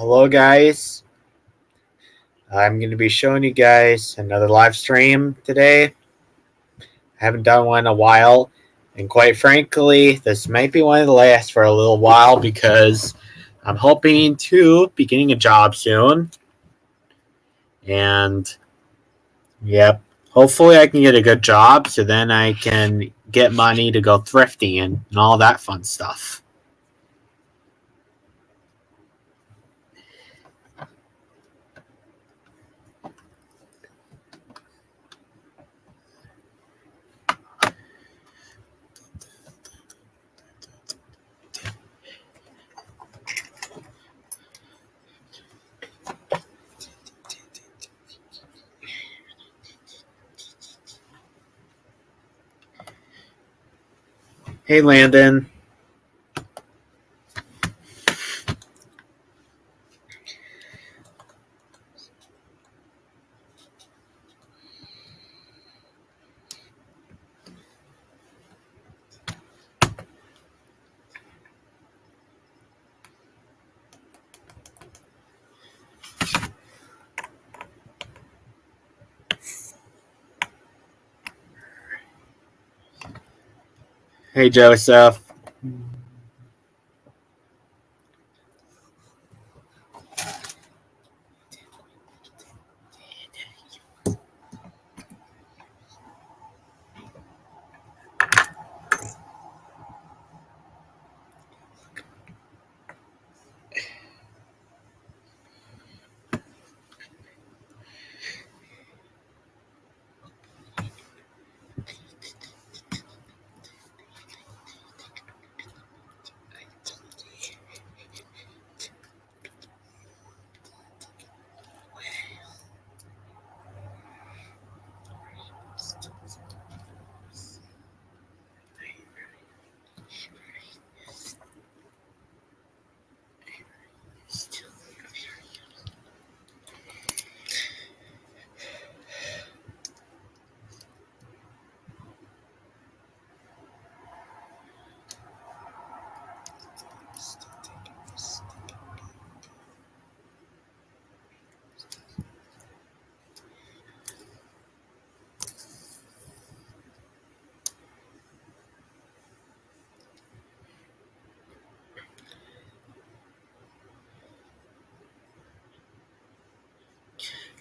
Hello, guys. I'm going to be showing you guys another live stream today. I haven't done one in a while, and quite frankly, this might be one of the last for a little while because I'm hoping to be getting a job soon. And, yep, hopefully I can get a good job so then I can get money to go thrifting and all that fun stuff. Hey, Landon. Hey, Joseph.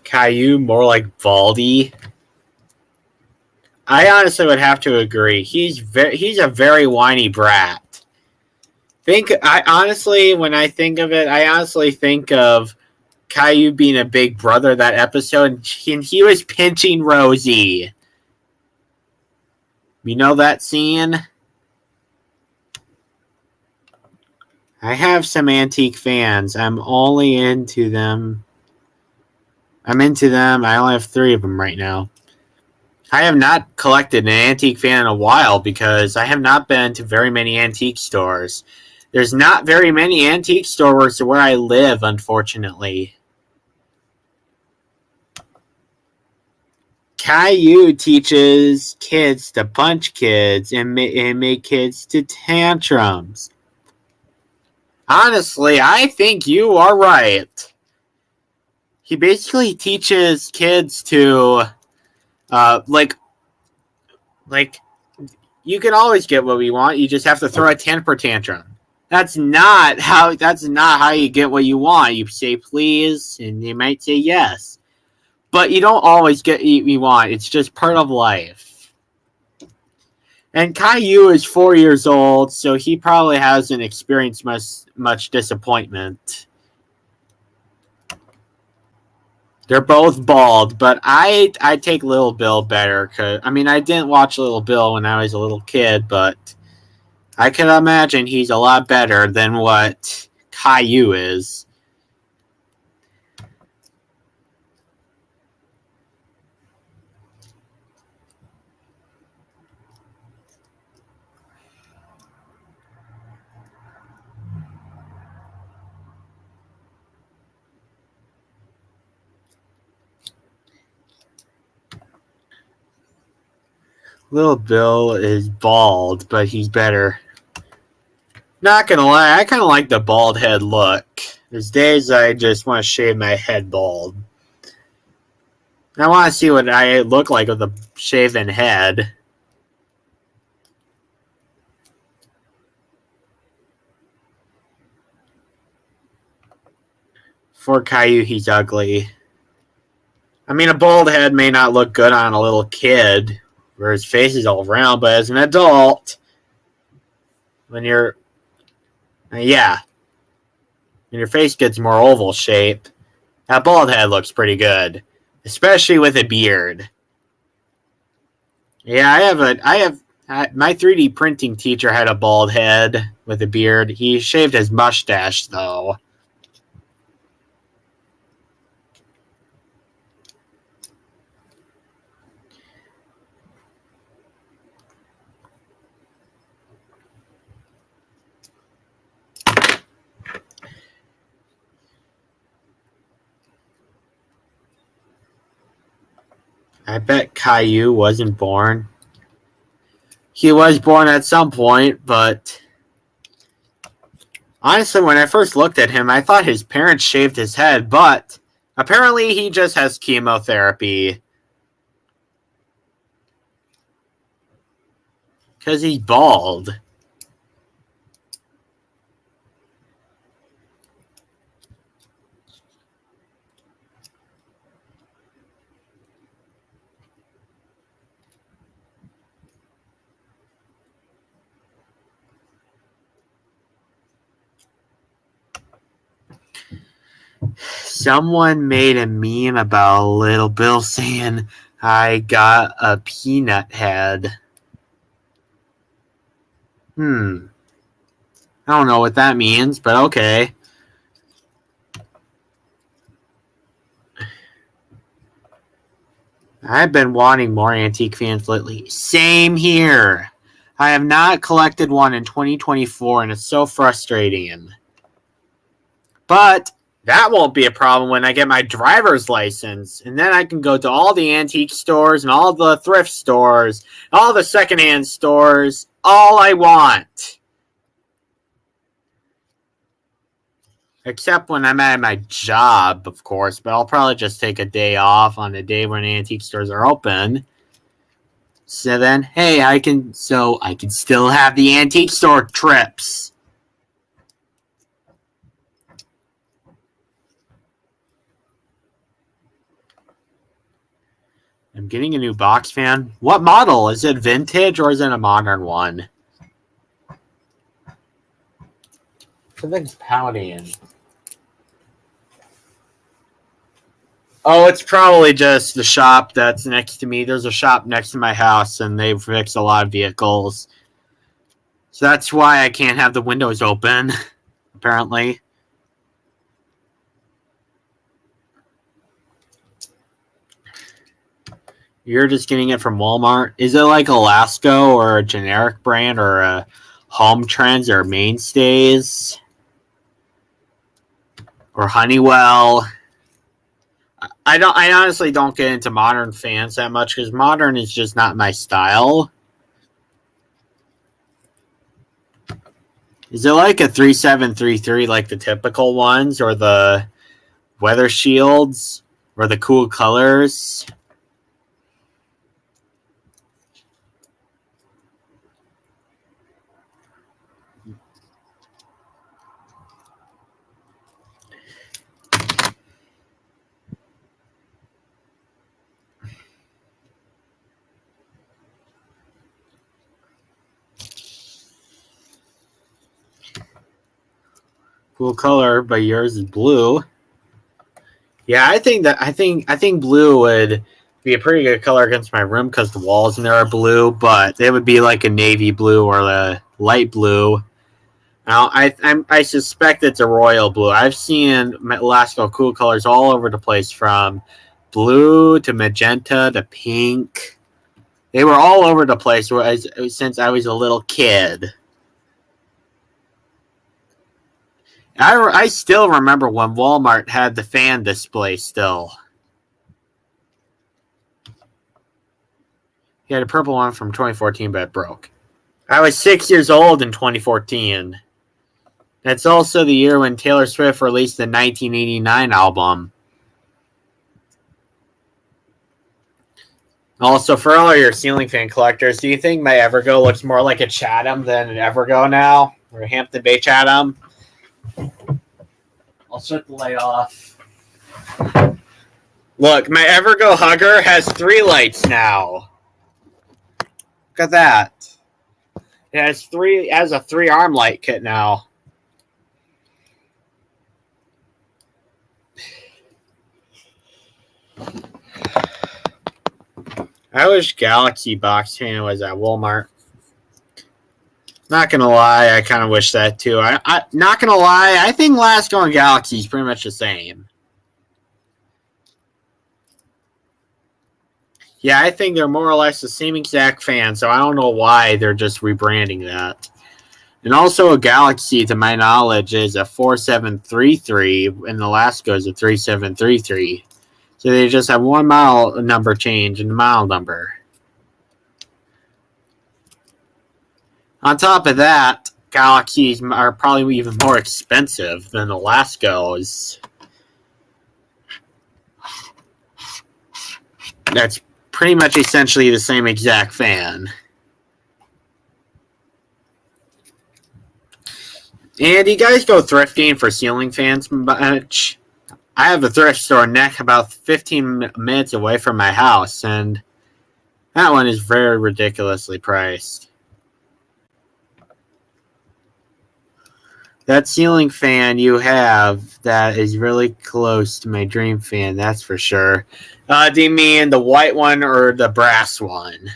Caillou, more like Baldy. I honestly would have to agree. He's a very whiny brat. When I think of it, I honestly think of Caillou being a big brother that episode, and he was pinching Rosie. You know that scene? I have some antique fans. I'm only into them. I'm into them. I only have 3 of them right now. I have not collected an antique fan in a while because I have not been to very many antique stores. There's not very many antique stores where I live, unfortunately. Caillou teaches kids to punch kids and make kids to tantrums. Honestly, I think you are right. He basically teaches kids to, like, you can always get what we want. You just have to throw a temper tantrum. That's not how you get what you want. You say please, and they might say yes. But you don't always get what you want. It's just part of life. And Caillou is 4 years old, so he probably hasn't experienced much disappointment. They're both bald, but I take Little Bill better. Cause I didn't watch Little Bill when I was a little kid, but I can imagine he's a lot better than what Caillou is. Little Bill is bald, but he's better. Not gonna lie, I kind of like the bald head look. There's days I just want to shave my head bald. I want to see what I look like with a shaven head. For Caillou, he's ugly. I mean, a bald head may not look good on a little kid, where his face is all round, but as an adult, when you're... yeah. When your face gets more oval shape, that bald head looks pretty good. Especially with a beard. Yeah, my 3D printing teacher had a bald head with a beard. He shaved his mustache, though. I bet Caillou wasn't born. He was born at some point, but honestly, when I first looked at him, I thought his parents shaved his head, but apparently he just has chemotherapy. Because he's bald. Someone made a meme about Little Bill saying, I got a peanut head. I don't know what that means, but okay. I've been wanting more antique fans lately. Same here. I have not collected one in 2024, and it's so frustrating. But that won't be a problem when I get my driver's license. And then I can go to all the antique stores and all the thrift stores, all the secondhand stores, all I want. Except when I'm at my job, of course. But I'll probably just take a day off on the day when antique stores are open. So then, hey, I can still have the antique store trips. I'm getting a new box fan. What model? Is it vintage or is it a modern one? Something's pouting. Oh, it's probably just the shop that's next to me. There's a shop next to my house, and they fix a lot of vehicles. So that's why I can't have the windows open, apparently. You're just getting it from Walmart. Is it like Alaska or a generic brand or a Home Trends or Mainstays? Or Honeywell? I honestly don't get into modern fans that much because modern is just not my style. Is it like a 3733 like the typical ones or the weather shields or the cool colors? Cool color, but yours is blue. Yeah, I think blue would be a pretty good color against my room because the walls in there are blue, but they would be like a navy blue or a light blue. Now, I suspect it's a royal blue. I've seen Alaska cool colors all over the place, from blue to magenta to pink. They were all over the place since I was a little kid. I still remember when Walmart had the fan display still. He had a purple one from 2014, but it broke. I was 6 years old in 2014. It's also the year when Taylor Swift released the 1989 album. Also, for all your ceiling fan collectors, do you think my Evergo looks more like a Chatham than an Evergo now? Or a Hampton Bay Chatham? I'll shut the light off. Look, my Evergo Hugger has 3 lights now. Look at that. It has a 3-arm light kit now. I wish Galaxy Box Fan was at Walmart. Not gonna lie, I kind of wish that too. I not gonna lie, I think Lasco and Galaxy is pretty much the same. Yeah, I think they're more or less the same exact fan, so I don't know why they're just rebranding that. And also, a Galaxy, to my knowledge, is a 4733, and the Lasco is a 3733. So they just have one model number change in the model number. On top of that, Galaxies are probably even more expensive than the Lascos. That's pretty much essentially the same exact fan. And you guys go thrifting for ceiling fans much? I have a thrift store about 15 minutes away from my house, and that one is very ridiculously priced. That ceiling fan you have that is really close to my dream fan, that's for sure. Do you mean the white one or the brass one?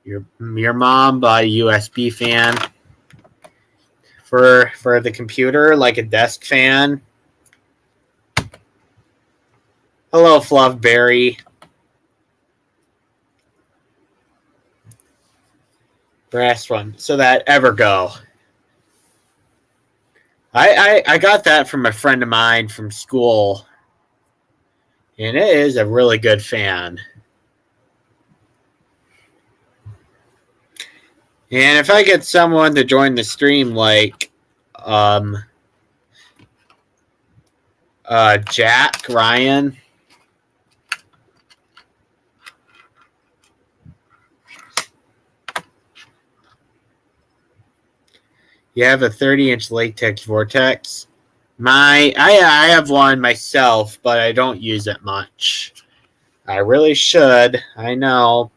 Your mom bought a USB fan for the computer, like a desk fan. Hello, Fluffberry. Brass one. So that Evergo. I got that from a friend of mine from school. And it is a really good fan. And if I get someone to join the stream like Jack, Ryan. You have a 30-inch latex vortex. I have one myself, but I don't use it much. I really should. I know.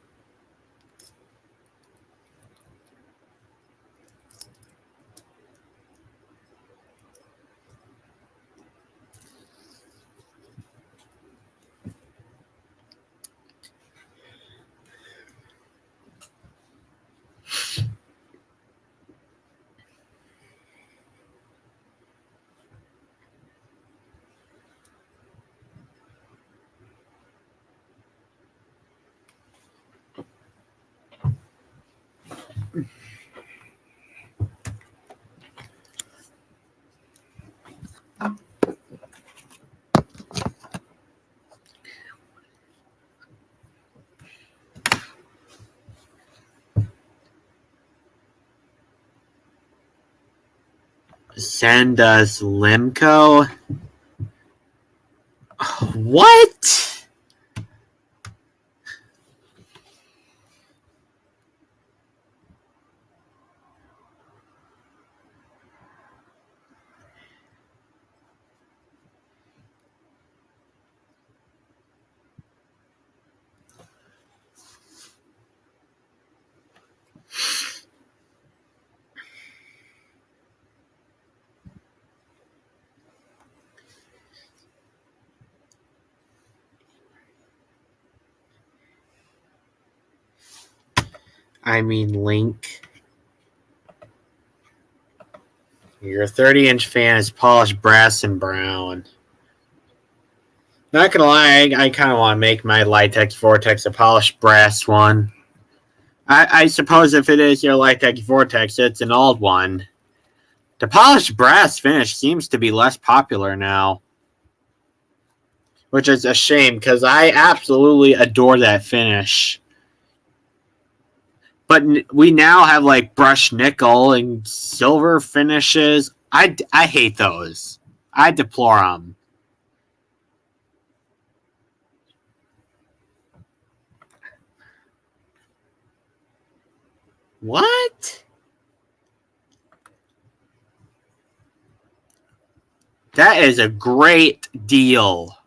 Send us Limco. What? I mean, Link. Your 30-inch fan is polished brass and brown. Not gonna lie, I kind of want to make my Litex Vortex a polished brass one. I suppose if it is your Litex Vortex, it's an old one. The polished brass finish seems to be less popular now. Which is a shame, because I absolutely adore that finish. but we now have like brushed nickel and silver finishes. I hate those. I deplore them. What? That is a great deal.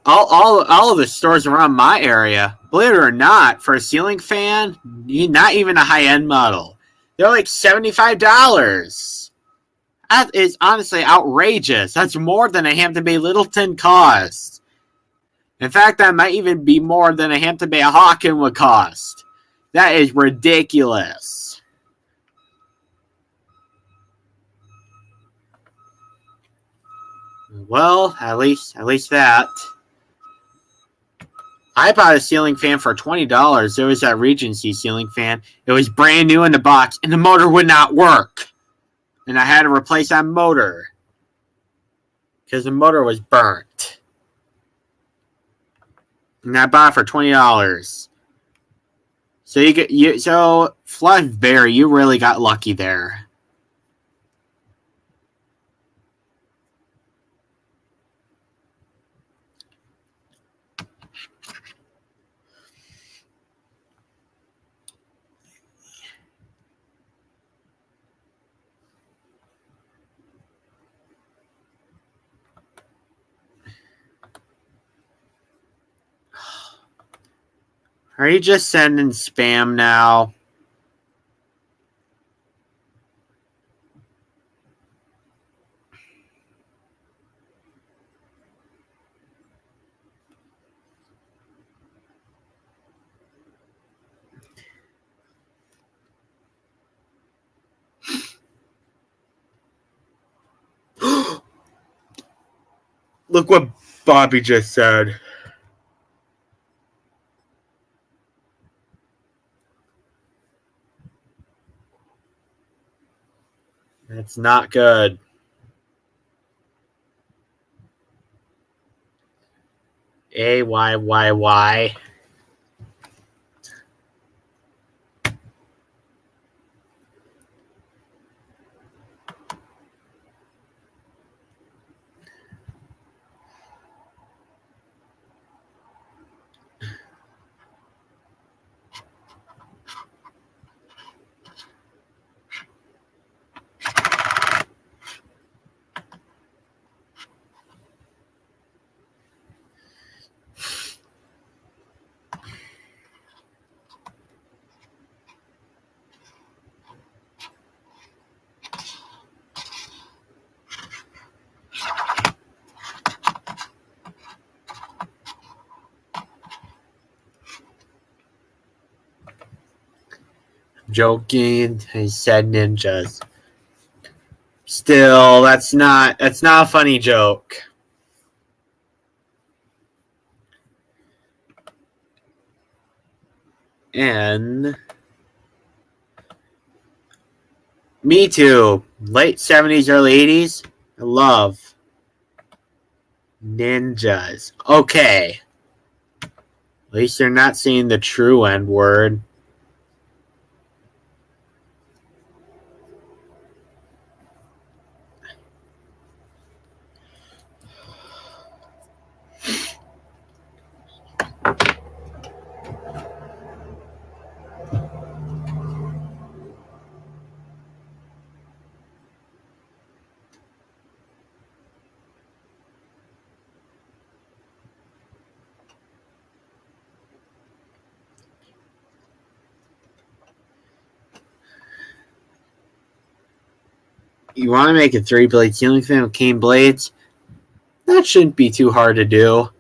All of the stores around my area, believe it or not, for a ceiling fan, not even a high end model, they're like $75. That is honestly outrageous. That's more than a Hampton Bay Littleton cost. In fact, that might even be more than a Hampton Bay Hawken would cost. That is ridiculous. Well, at least that. I bought a ceiling fan for $20. It was a Regency ceiling fan. It was brand new in the box, and the motor would not work. And I had to replace that motor because the motor was burnt. And I bought it for $20. So Fluff Berry, you really got lucky there. Are you just sending spam now? Look what Bobby just said. That's not good. AYYY. Joking. He said ninjas. Still, that's not a funny joke. And me too. Late 70s, early 80s. I love ninjas. Okay. At least they're not saying the true N word. You want to make a 3-blade ceiling fan with cane blades? That shouldn't be too hard to do.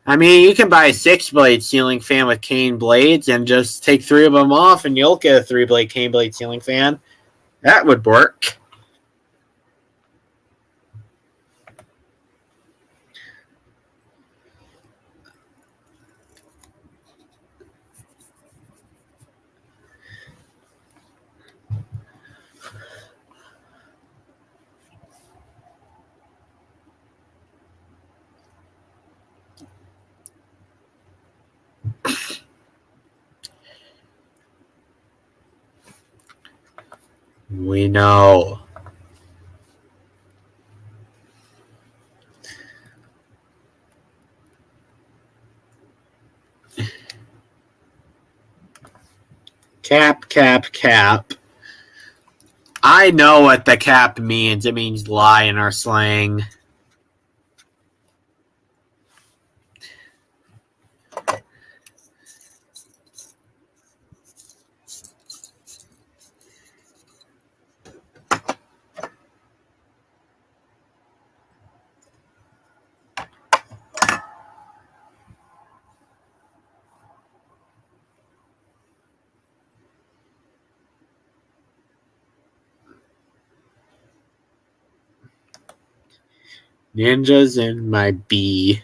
I mean, you can buy a 6-blade ceiling fan with cane blades and just take 3 of them off and you'll get a 3-blade cane blade ceiling fan. That would work. We know. Cap, cap, cap. I know what the cap means. It means lie in our slang. Ninjas in my B.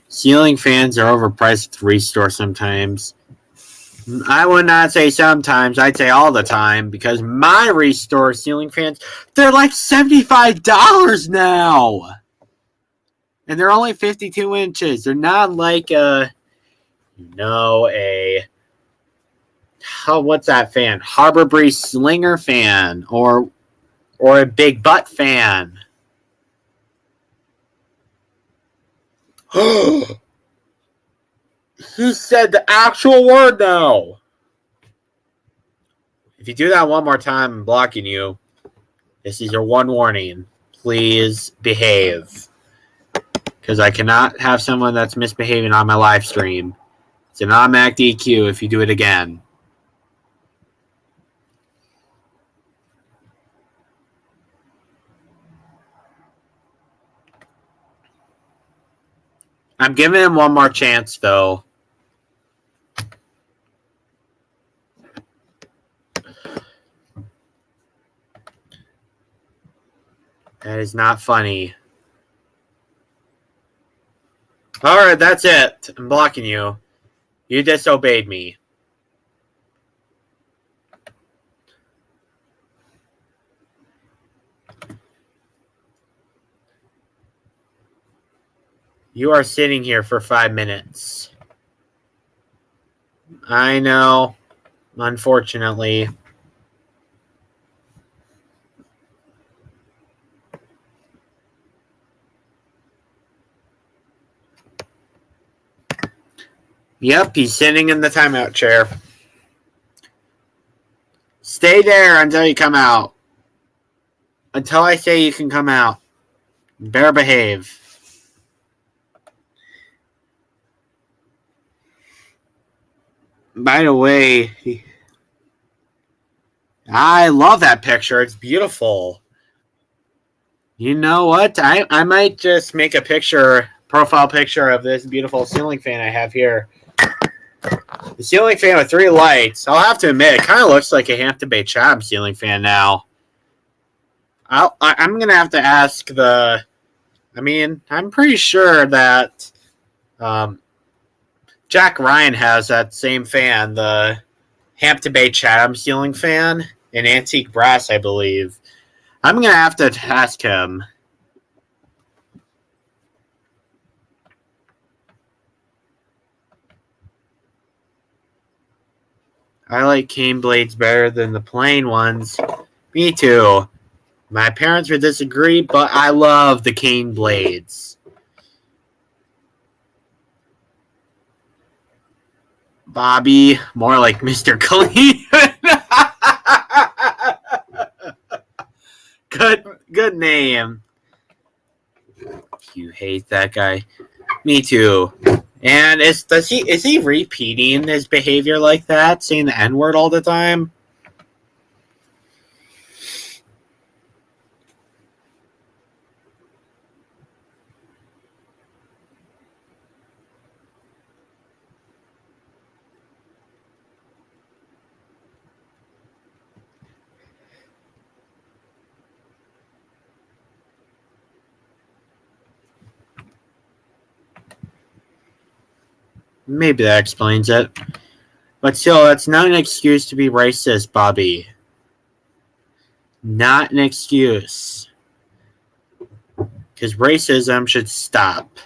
Ceiling fans are overpriced at the restore sometimes. I would not say sometimes. I'd say all the time because my restore ceiling fans, they're like $75 now. And they're only 52 inches. They're not like what's that fan? Harbor Breeze Slinger fan or a Big Butt fan. He said the actual word now. If you do that one more time, I'm blocking you. This is your one warning. Please behave. Because I cannot have someone that's misbehaving on my live stream. It's an automatic DQ if you do it again. I'm giving him one more chance, though. That is not funny. Alright, that's it. I'm blocking you. You disobeyed me. You are sitting here for 5 minutes. I know. Unfortunately. Yep, he's sitting in the timeout chair. Stay there until you come out. Until I say you can come out. Better behave. By the way, I love that picture. It's beautiful. You know what? I might just make a profile picture of this beautiful ceiling fan I have here. The ceiling fan with 3 lights. I'll have to admit, it kind of looks like a Hampton Bay Chatham ceiling fan now. I'm going to have to ask I'm pretty sure that Jack Ryan has that same fan, the Hampton Bay Chatham ceiling fan, in antique brass, I believe. I'm going to have to ask him. I like cane blades better than the plain ones. Me too. My parents would disagree, but I love the cane blades. Bobby, more like Mr. Clean. Good name. You hate that guy. Me too. And is he repeating his behavior like that, saying the N-word all the time? Maybe that explains it. But still, that's not an excuse to be racist, Bobby. Not an excuse. Because racism should stop.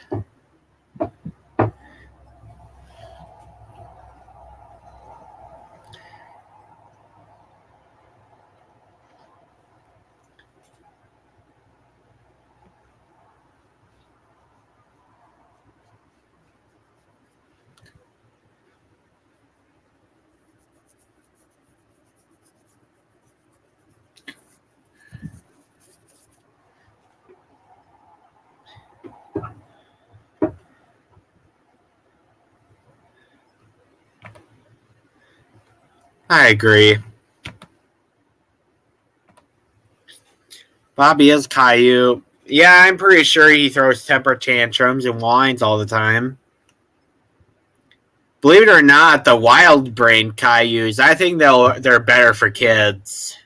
I agree. Bobby is Caillou. Yeah, I'm pretty sure he throws temper tantrums and whines all the time. Believe it or not, the wild brain Cailloux, I think they're better for kids.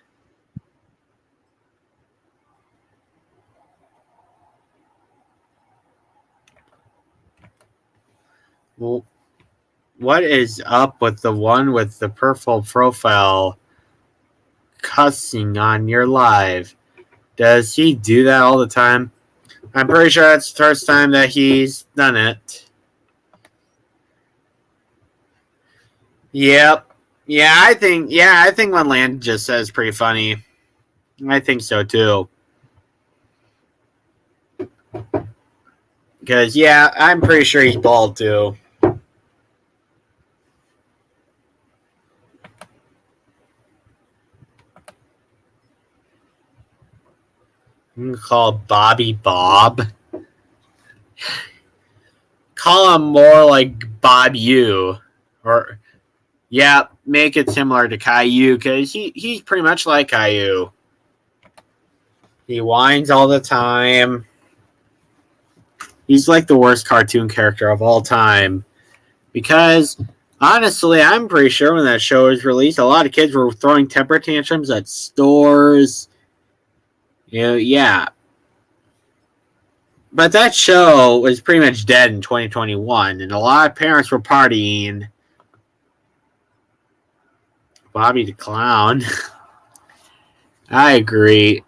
Well, what is up with the one with the purple profile cussing on your live? Does he do that all the time? I'm pretty sure that's the first time that he's done it. Yep. Yeah, I think what Land just says is pretty funny. I think so too. Because yeah, I'm pretty sure he's bald too. You can call Bobby Bob. Call him more like Bob U. Or yeah, make it similar to Caillou because he's pretty much like Caillou. He whines all the time. He's like the worst cartoon character of all time. Because honestly, I'm pretty sure when that show was released, a lot of kids were throwing temper tantrums at stores. Yeah. But that show was pretty much dead in 2021, and a lot of parents were partying. Bobby the Clown. I agree.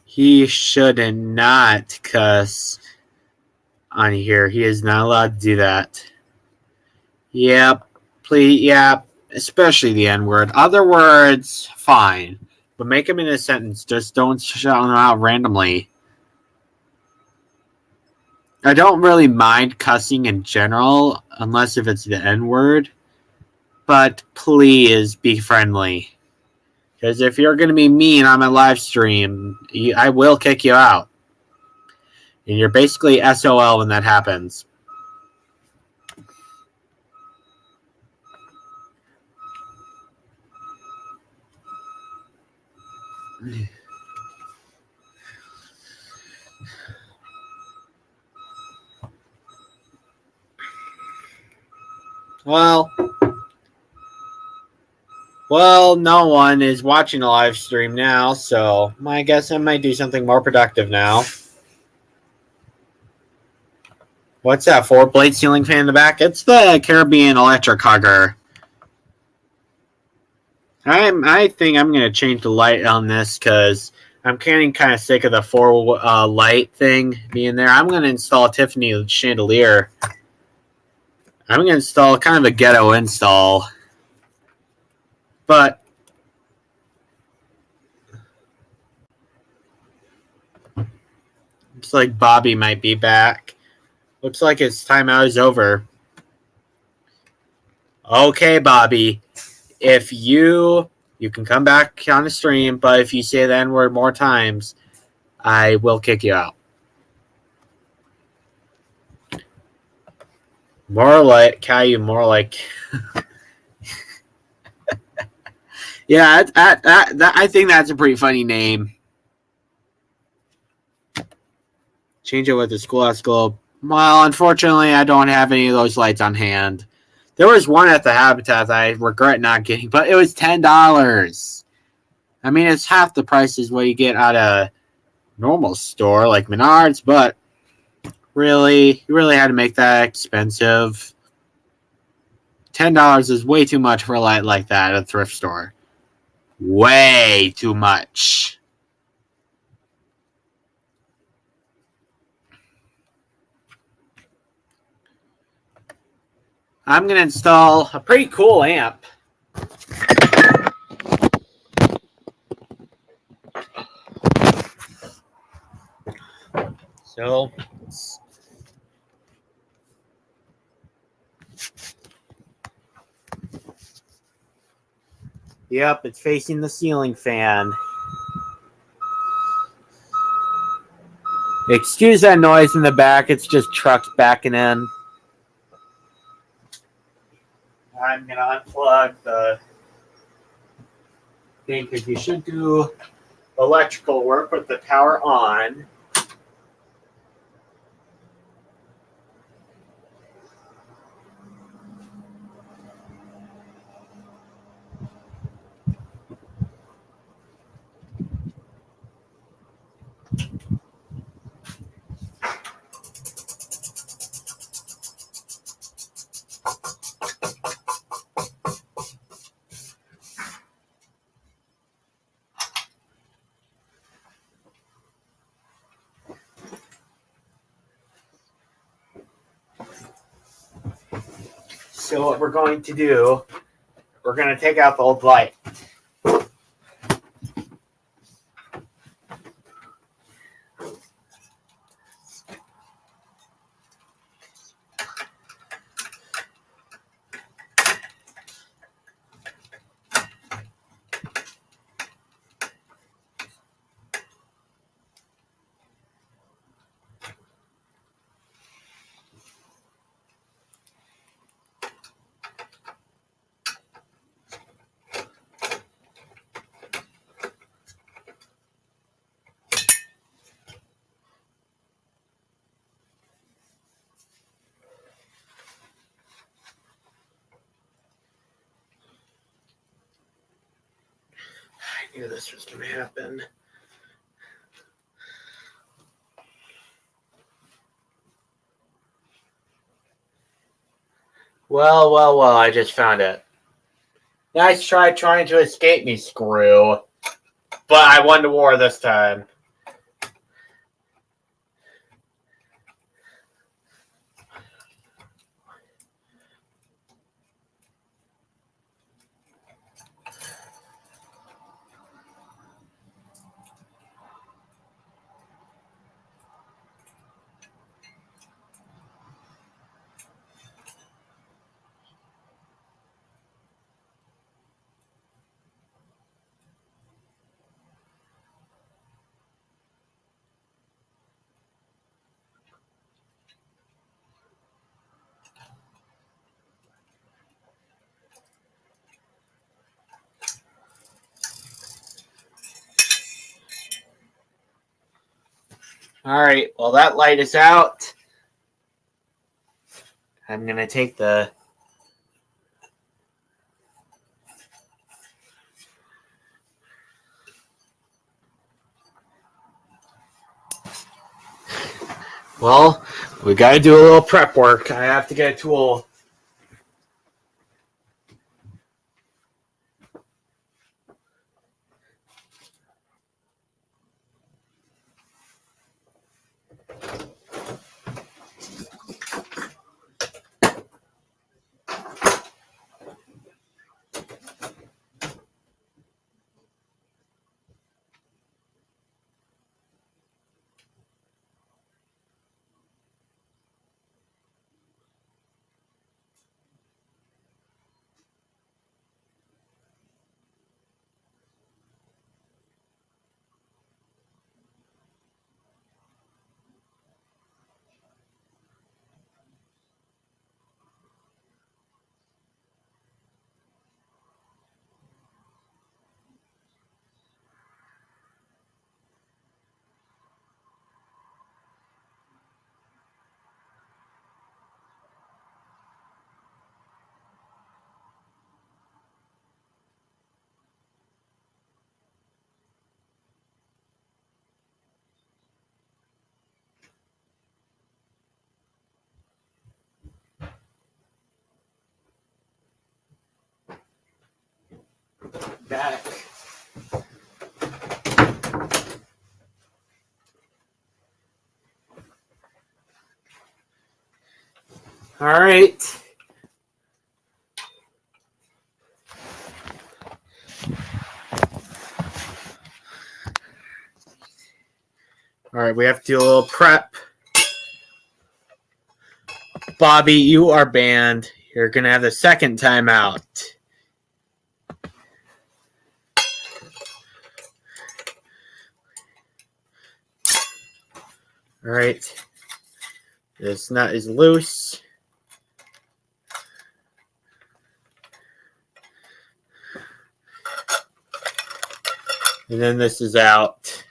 He should not cuss on here. He is not allowed to do that. Yep. Please, yep. Especially the N word. Other words, fine. But make them in a sentence. Just don't shout them out randomly. I don't really mind cussing in general, unless if it's the N word. But please be friendly. Because if you're going to be mean on my live stream, I will kick you out. And you're basically SOL when that happens. Well, no one is watching a live stream now, so I guess I might do something more productive now. What's that, 4-blade ceiling fan in the back? It's the Caribbean electric hugger. I think I'm going to change the light on this because I'm getting kind of sick of the 4 light thing being there. I'm going to install a Tiffany chandelier. I'm going to install kind of a ghetto install. But looks like Bobby might be back. Looks like his timeout is over. Okay, Bobby. If you can come back on the stream, but if you say the N-word more times, I will kick you out. More like Caillou, more like... Yeah, I think that's a pretty funny name. Change it with the Schoolhouse Globe. Well, unfortunately, I don't have any of those lights on hand. There was one at the Habitat that I regret not getting, but it was $10. I mean, it's half the price as what you get at a normal store like Menards, but really, you really had to make that expensive. $10 is way too much for a light like that at a thrift store. Way too much. I'm going to install a pretty cool amp. So, yep, it's facing the ceiling fan. Excuse that noise in the back, it's just trucks backing in. I'm going to unplug the thing because you should do electrical work with the power on. So what we're going to do, we're going to take out the old light. I knew this was going to happen. Well, I just found it. Nice try trying to escape me, screw. But I won the war this time. Alright, well that light is out. I'm going to take the... Well, we got to do a little prep work. I have to get a tool. back. All right. All right, we have to do a little prep. Bobby, you are banned. You're going to have the second timeout. All right. This nut is loose. And then this is out.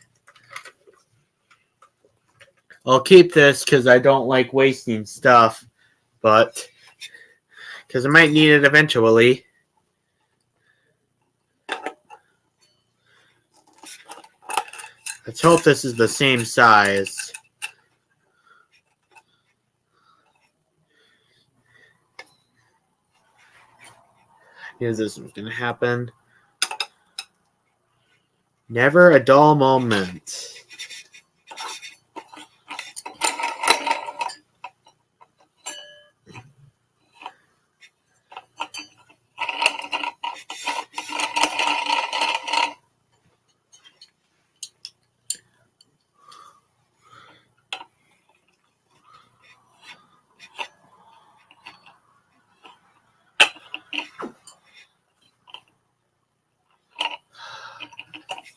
I'll keep this because I don't like wasting stuff, but because I might need it eventually. Let's hope this is the same size. Here's this was going to happen. Never a dull moment.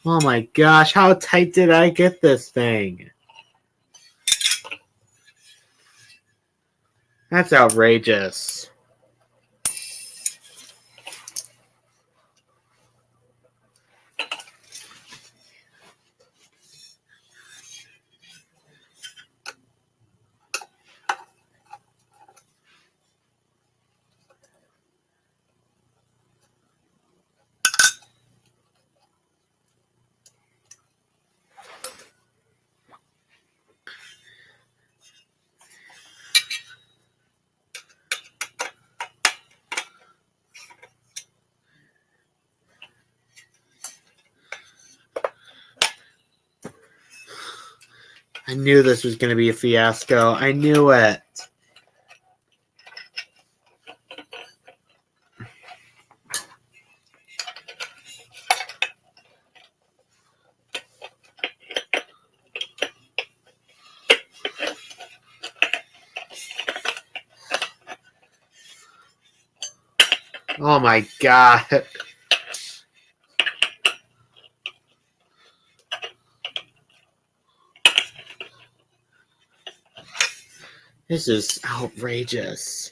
Oh my gosh, how tight did I get this thing? That's outrageous. I knew this was going to be a fiasco. I knew it. Oh my god. This is outrageous.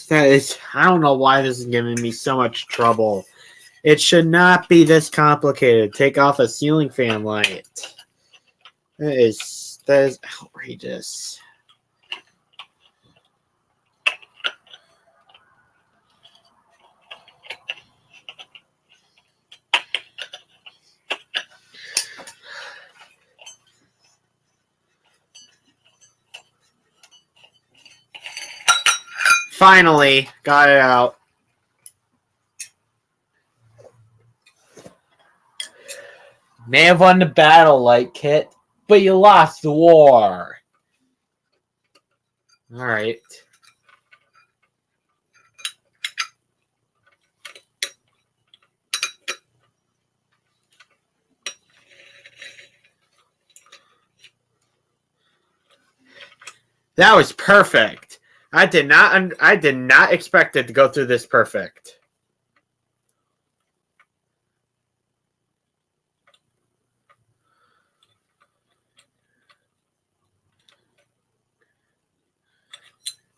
That is. I don't know why this is giving me so much trouble. It should not be this complicated. Take off a ceiling fan light. That is outrageous. Finally, got it out. May have won the battle, like Kit, but you lost the war. All right. That was perfect. I did not expect it to go through this perfect.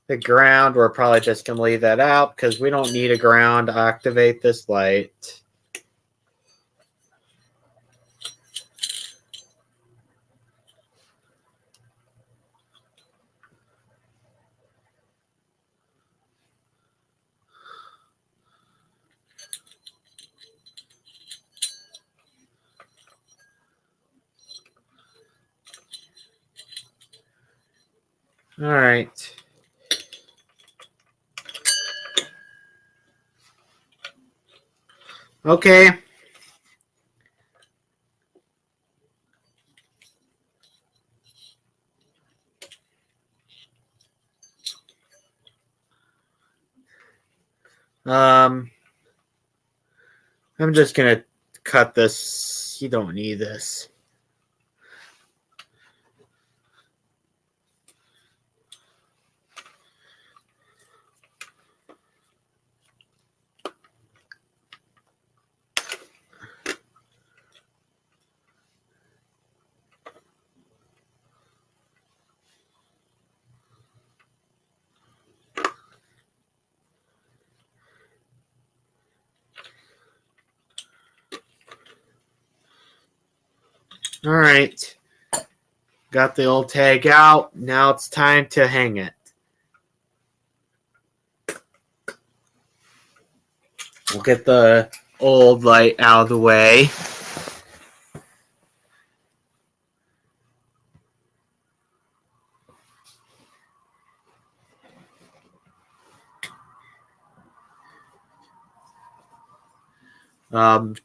The ground, we're probably just going to leave that out because we don't need a ground to activate this light. All right. Okay. I'm just going to cut this. You don't need this. All right. Got the old tag out. Now it's time to hang it. We'll get the old light out of the way.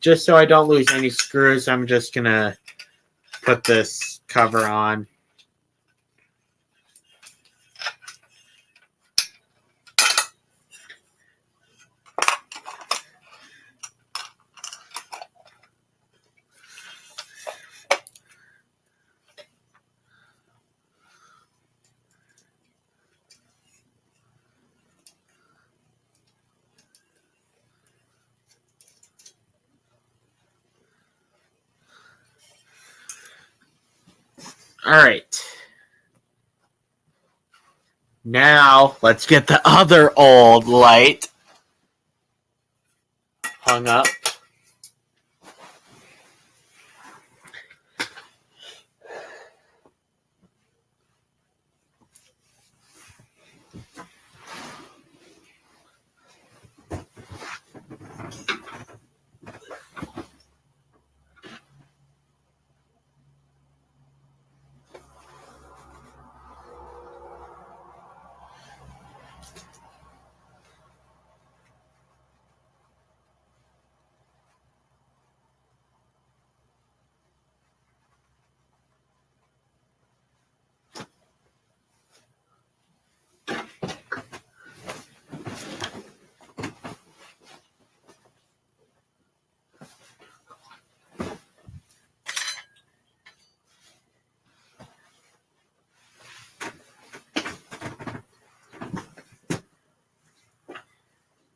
Just so I don't lose any screws, I'm just going to put this cover on. All right. Now, let's get the other old light hung up.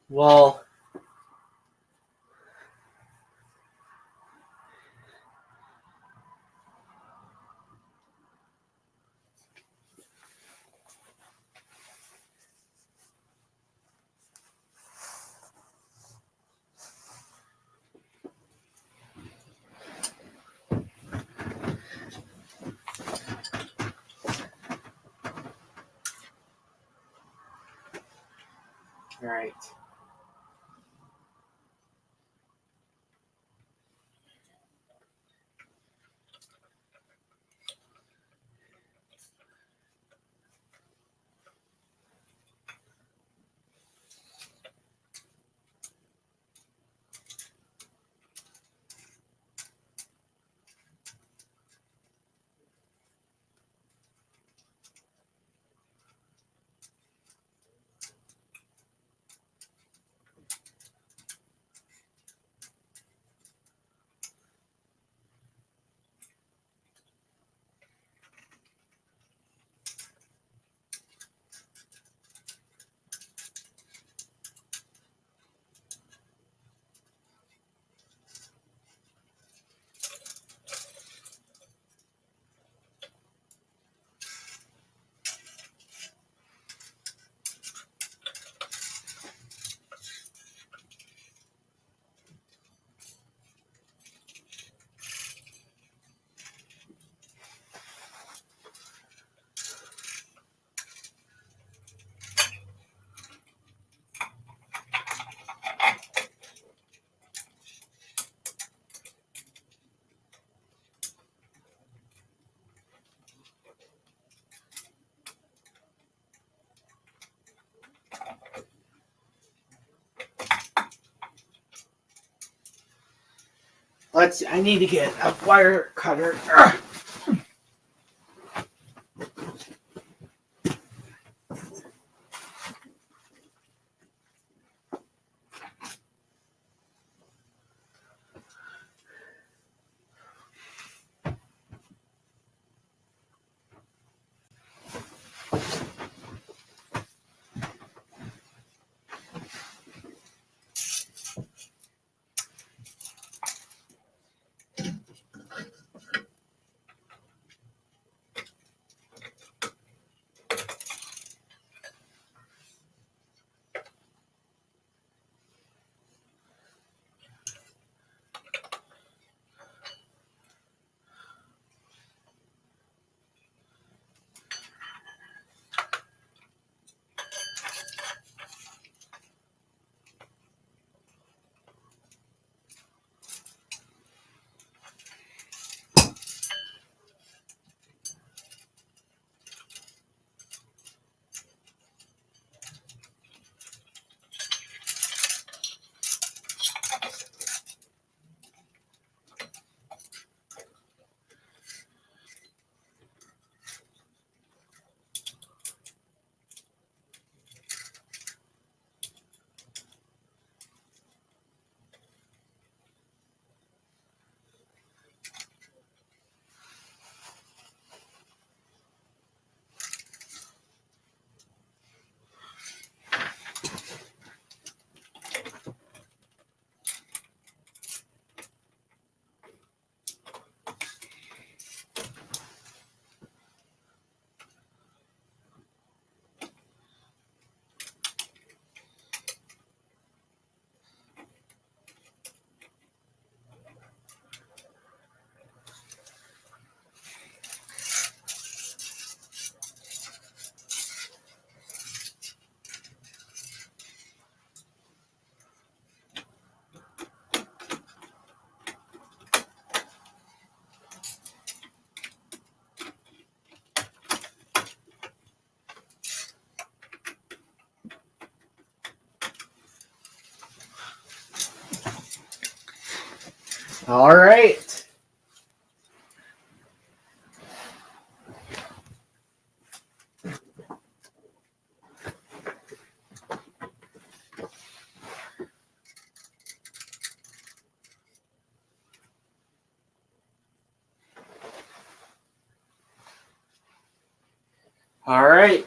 Well, all right. I need to get a wire cutter. All right. All right.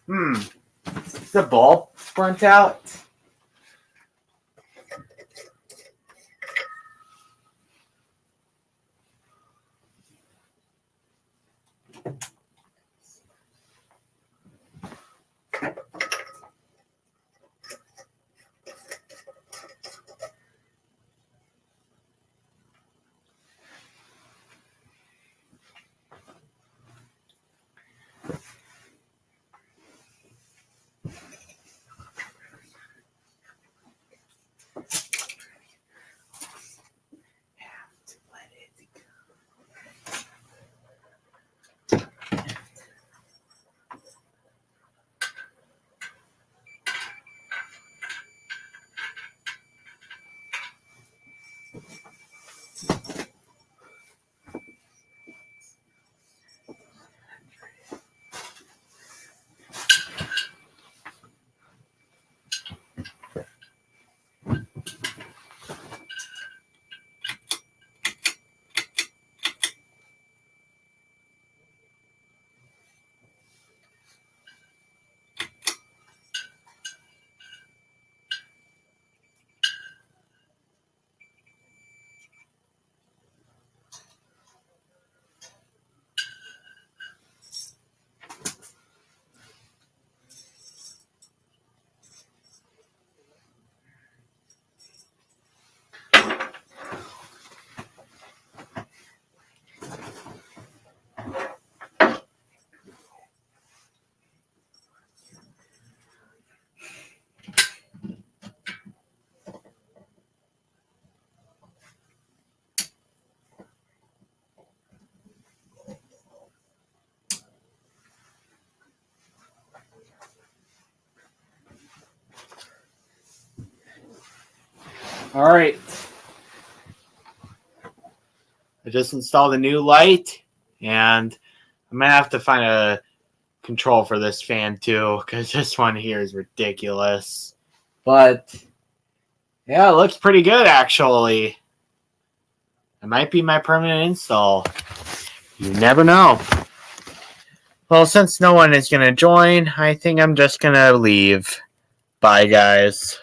Is the bulb burnt out? All right. I just installed a new light, and I'm going to have to find a control for this fan too, because this one here is ridiculous. But yeah, it looks pretty good actually. It might be my permanent install. You never know. Well, since no one is going to join, I think I'm just going to leave. Bye, guys.